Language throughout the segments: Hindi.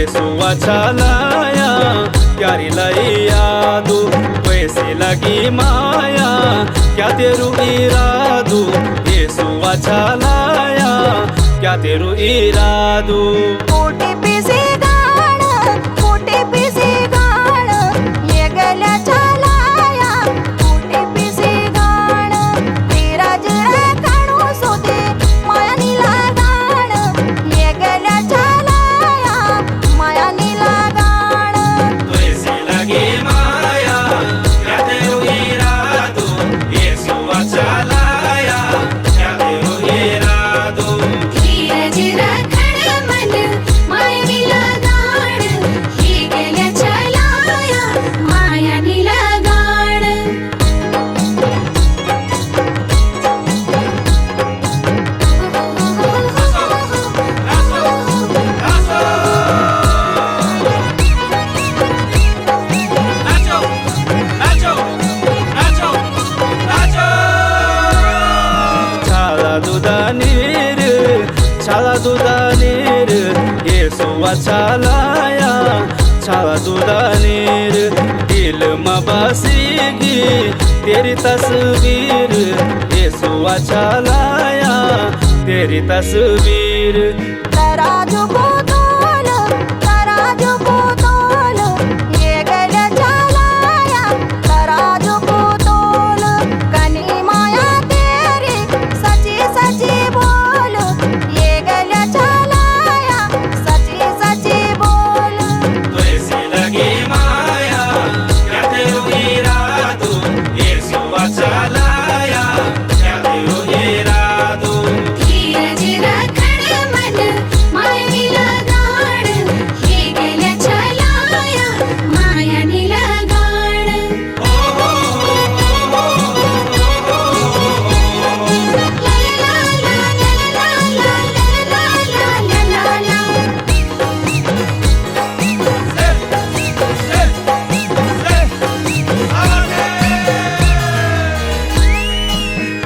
येसु अच्छा लाया प्यारी लाई यादू वैसे लगी माया क्या तेरू इरादू येसु अच्छा लाया क्या तेरू इरादू मोठे पिसे गाणं मोठे पिसे गाणं ये गल्याच्या लाया मोठे पिसे गाणं तेरा जरा काढू सोते माया नीला गाणं ये गल्याच्या लाया माया नीला गाणं वैसे लगी माया क्या तेरू इरादू येसु अच्छा लाया क्या तेरू इरादू धीरज राखण मन माया नीला गाणं ये गल्याच्या लाया माया नीला गाणं छाला दुधा नीर येसु अच्छा लाया छाला दुधा नीर दिल में बसेगी तेरी तस्वीर येसु अच्छा लाया तेरी तस्वीर तराजू को तोल ये गल्याच्या लाया तराजू को तोल कनी माया तेरी सची सची बोल ये गल्याच्या लाया सची सची बोल वैसे लगी माया क्या तेरू इरादू येसु अच्छा लाया क्या तेरू इरादू धीरज राखण मन माया नीला गाणं ये गल्याच्या लाया माया नीला गाणं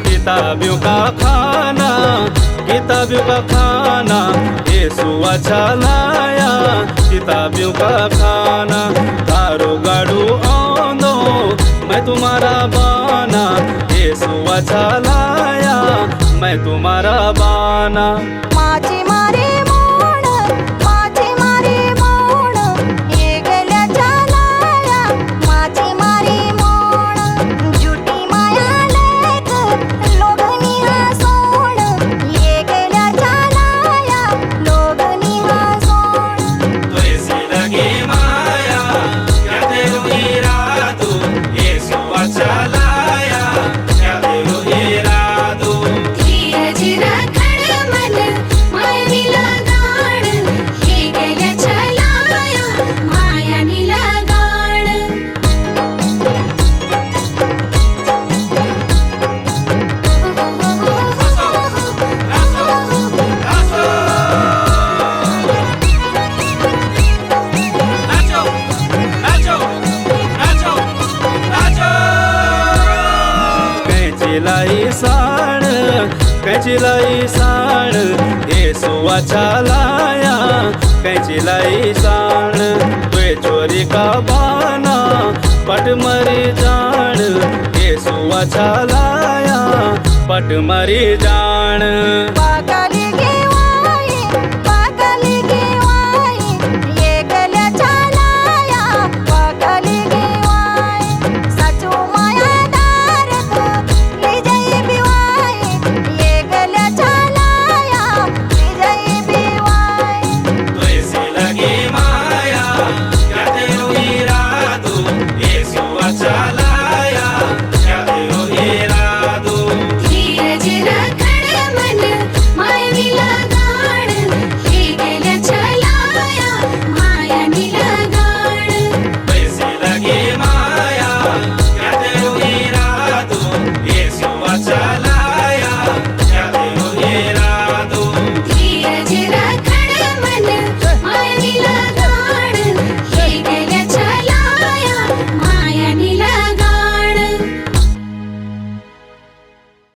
किताबियों का खाना किताबियों का खाना येसु अच्छा लाया किताबियों का खाना तारो गाड़ू आंदो मैं तुम्हारा बाना येसु अच्छा लाया मैं तुम्हारा बाना माझी मारी मोड ये गल्याच्या लाया माझी मारी मोड जुटी माया लेक लोगनी हसोड ये गल्याच्या लाया लोगनी हसोड वैसे लगी माया क्या तेरू इरादू येसु अच्छा लाया क्या तेरू इरादू धीरज राखण मन माया नीला गाणं ये गल्याच्या लाया माया नीला गाणं कैची लाई साण येसु अच्छा लाया कैची लाई साण तुए चोरी का बाना पट मरी जान येसु अच्छा लाया पट मरी जान बाग